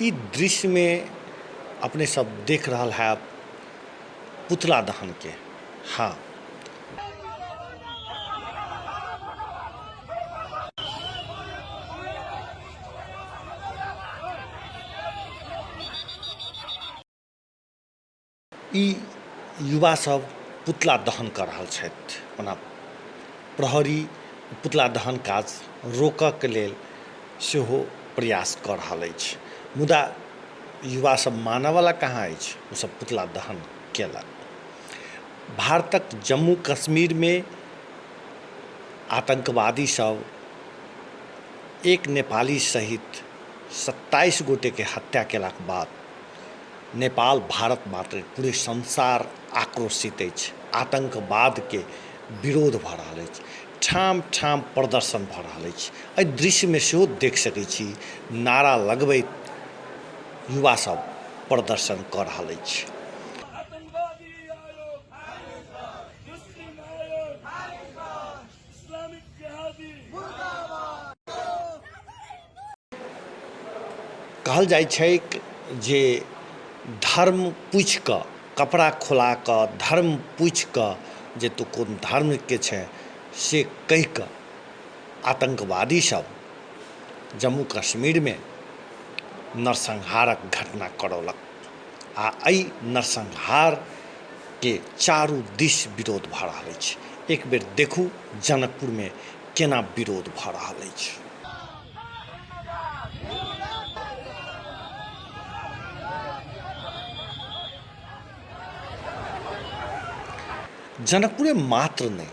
ई दृश्य में अपने सब देख रहा है पुतला दहन के। हाँ, ई युवा सब पुतला दहन कर रहल छथि। ओना प्रहरी पुतला दहन काज रोकऽके लेल सेहो प्रयास कऽ रहल अछि, मुदा युवा सब मानऽवला कहाँ अछि। ओ सब पुतला दहन केलक। भारतक जम्मू कश्मीर में आतंकवादी सब एक नेपाली सहित 27 गोटे के हत्या केलाक बाद नेपाल भारत मात्र पूरे संसार आक्रोशित अछि। आतंकवाद के विरोध भऽ रहल अछि, ठाम ठाम प्रदर्शन भऽ रहल अछि। एहि दृश्य में सेहो देख सकै छी नारा लगबैत युवा सब प्रदर्शन कऽ रहल अछि। कहल जाइ छै जे धर्म पूछि कऽ, कपड़ा खोला कऽ धर्म पूछि कऽ जे तू कोन धर्म के छै से कहि कऽ आतंकवादी सब जम्मू कश्मीर में नरसंहारक घटना करौलक। आ एहि नरसंहार के चारू दिस विरोध भऽ रहल अछि। एक बेर देखू जनकपुर में केना विरोध भऽ रहल अछि। जनकपुरे मात्र नहीं,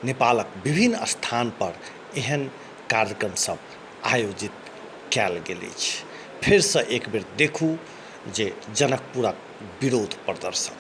नेपालक विभिन्न स्थान पर एहन कार्यक्रम सब आयोजित कयल गेल अछि। फिर से एक बेर देखू जे जनकपुरक विरोध प्रदर्शन।